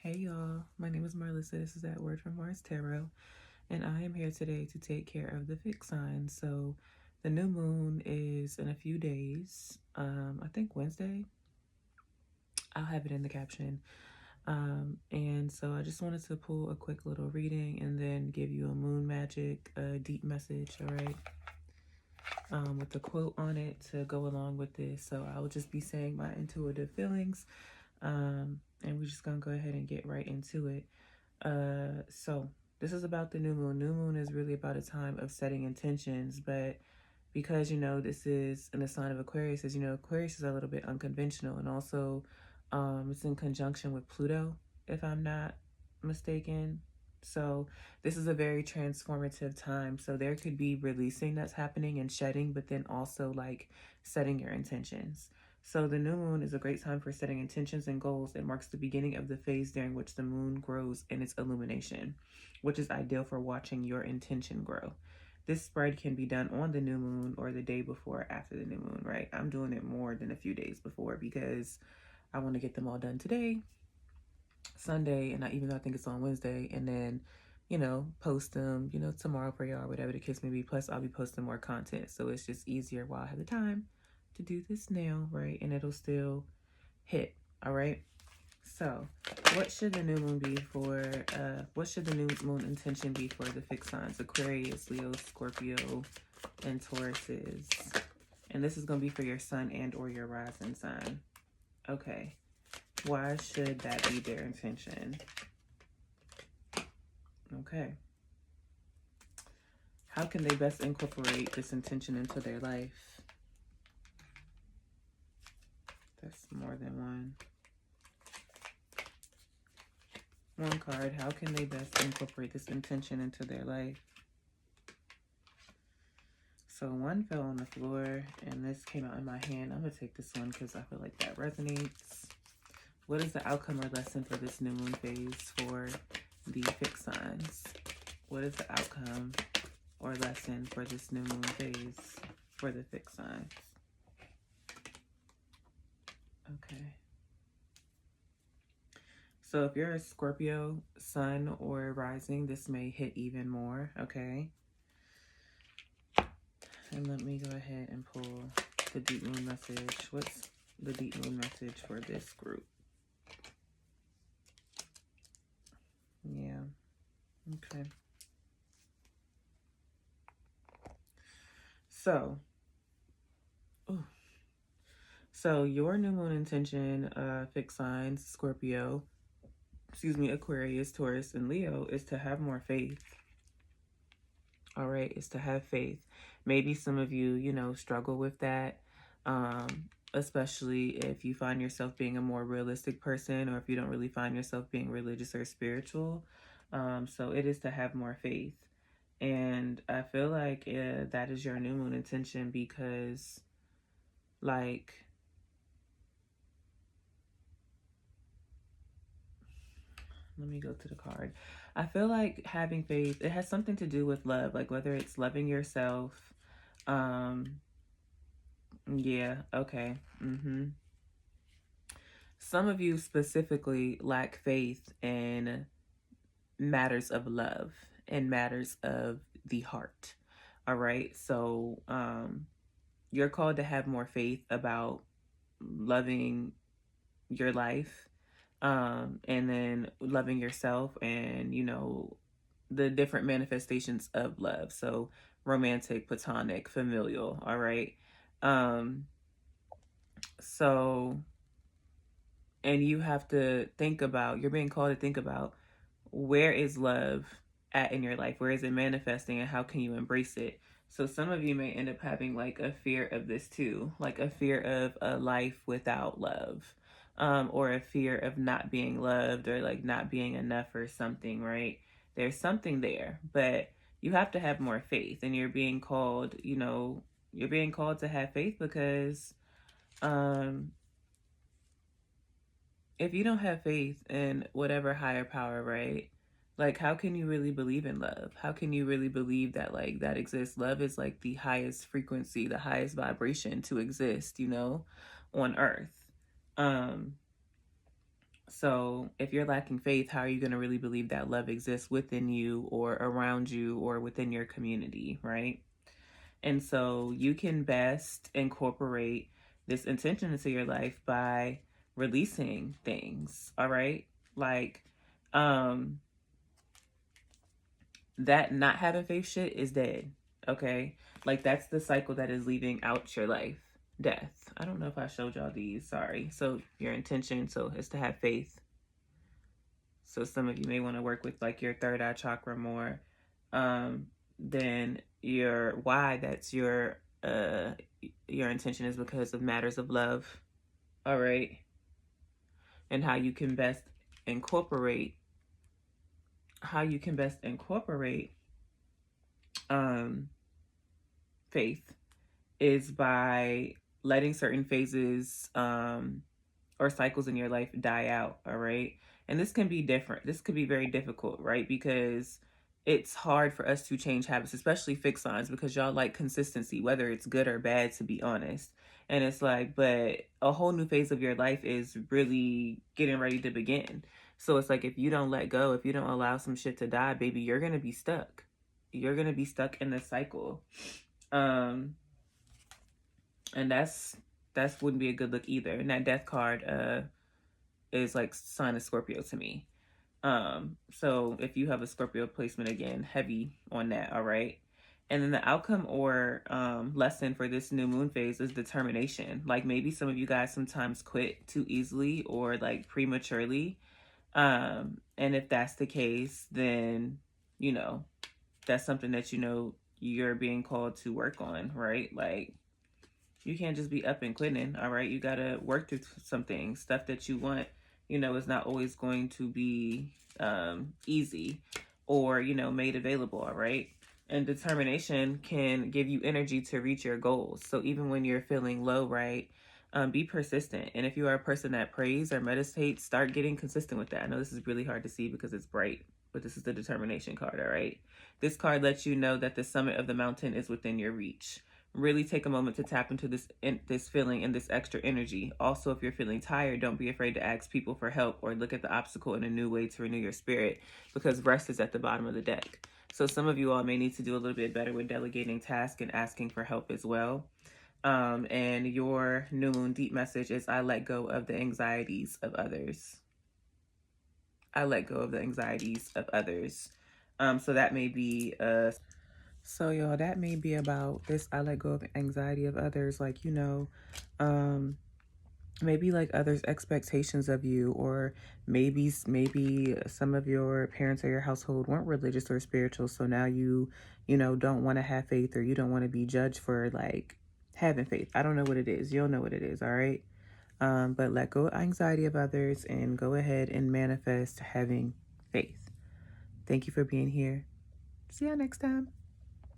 Hey y'all, my name is Marlissa. This is that Word from Mars Tarot, and I am here today to take care of the fixed signs. So, the new moon is in a few days. I think Wednesday. I'll have it in the caption. And so I just wanted to pull a quick little reading and then give you a moon magic, deep message. All right. With a quote on it to go along with this. So I will just be saying my intuitive feelings. And we're just gonna go ahead and get right into it. So this is about the new moon. New moon is really about a time of setting intentions, but because this is in the sign of Aquarius, as Aquarius is a little bit unconventional, and also it's in conjunction with Pluto, if I'm not mistaken. So this is a very transformative time. So there could be releasing that's happening and shedding, but then also like setting your intentions. So the new moon is a great time for setting intentions and goals. It marks the beginning of the phase during which the moon grows in its illumination, which is ideal for watching your intention grow. This spread can be done on the new moon or the day before or after the new moon, right? I'm doing it more than a few days before because I want to get them all done today, Sunday, and even though I think it's on Wednesday, and then, post them, tomorrow for y'all, whatever the case may be. Plus, I'll be posting more content. So it's just easier while I have the time to do this now, right? And it'll still hit, all right? So, what should the new moon be for, what should the new moon intention be for the fixed signs? Aquarius, Leo, Scorpio, and Tauruses. And this is going to be for your sun and or your rising sign. Okay. Why should that be their intention? Okay. How can they best incorporate this intention into their life? That's more than one. One card. How can they best incorporate this intention into their life? So one fell on the floor and this came out in my hand. I'm going to take this one because I feel like that resonates. What is the outcome or lesson for this new moon phase for the fixed signs? What is the outcome or lesson for this new moon phase for the fixed signs? Okay. So if you're a Scorpio, sun or rising, this may hit even more, okay? And let me go ahead and pull the deep moon message. What's the deep moon message for this group? Yeah. Okay. So your new moon intention, fixed signs, Scorpio, Aquarius, Taurus, and Leo, is to have more faith. All right, is to have faith. Maybe some of you, struggle with that, especially if you find yourself being a more realistic person or if you don't really find yourself being religious or spiritual. So it is to have more faith. And I feel like that is your new moon intention because, like, let me go to the card. I feel like having faith, it has something to do with love, like whether it's loving yourself. Yeah, okay. Some of you specifically lack faith in matters of love and matters of the heart. All right. So, you're called to have more faith about loving your life, and then loving yourself and, the different manifestations of love. So romantic, platonic, familial. All right. So, and you have to think about, you're being called to think about, where is love at in your life? Where is it manifesting and how can you embrace it? So some of you may end up having like a fear of this too, like a fear of a life without love, or a fear of not being loved or like not being enough or something, right? There's something there, but you have to have more faith, and you're being called, you're being called to have faith because, if you don't have faith in whatever higher power, right? Like, how can you really believe in love? How can you really believe that, like, that exists? Love is like the highest frequency, the highest vibration to exist, on earth. So if you're lacking faith, how are you going to really believe that love exists within you or around you or within your community, right? And so you can best incorporate this intention into your life by releasing things, all right? Like, um, that not having faith shit is dead, okay? Like, that's the cycle that is leaving out your life. Death. I don't know if I showed y'all these, sorry. So your intention, so is to have faith. So some of you may want to work with like your third eye chakra more. Then your why, that's your intention is because of matters of love. All right. And incorporate how you can best incorporate faith is by letting certain phases or cycles in your life die out, all right? And this can be different. This could be very difficult, right? Because it's hard for us to change habits, especially fixed signs, because y'all like consistency, whether it's good or bad, to be honest. And it's like, but a whole new phase of your life is really getting ready to begin. So it's like, if you don't let go, if you don't allow some shit to die, baby, you're going to be stuck. You're going to be stuck in the cycle. And that's wouldn't be a good look either. And that death card is like sign of Scorpio to me. So if you have a Scorpio placement, again, heavy on that, all right? And then the outcome or lesson for this new moon phase is determination. Like maybe some of you guys sometimes quit too easily or like prematurely. And if that's the case, then, you know, that's something that, you know, you're being called to work on, right? Like, you can't just be up and quitting, all right? You got to work through some things. Stuff that you want, you know, is not always going to be easy or, you know, made available, all right? And determination can give you energy to reach your goals. So even when you're feeling low, right, be persistent. And if you are a person that prays or meditates, start getting consistent with that. I know this is really hard to see because it's bright, but this is the determination card, all right? This card lets you know that the summit of the mountain is within your reach. Really take a moment to tap into this feeling and this extra energy. Also, if you're feeling tired, don't be afraid to ask people for help or look at the obstacle in a new way to renew your spirit, because rest is at the bottom of the deck. So some of you all may need to do a little bit better with delegating tasks and asking for help as well. And your new moon deep message is, I let go of the anxieties of others. I let go of the anxieties of others. So that may be so y'all, that may be about this. I let go of anxiety of others, like, you know, maybe like others' expectations of you, or maybe some of your parents or your household weren't religious or spiritual, so now you know, don't want to have faith, or you don't want to be judged for like having faith. I don't know what it is. You'll know what it is, all right? But let go of anxiety of others and go ahead and manifest having faith. Thank you for being here. See y'all next time.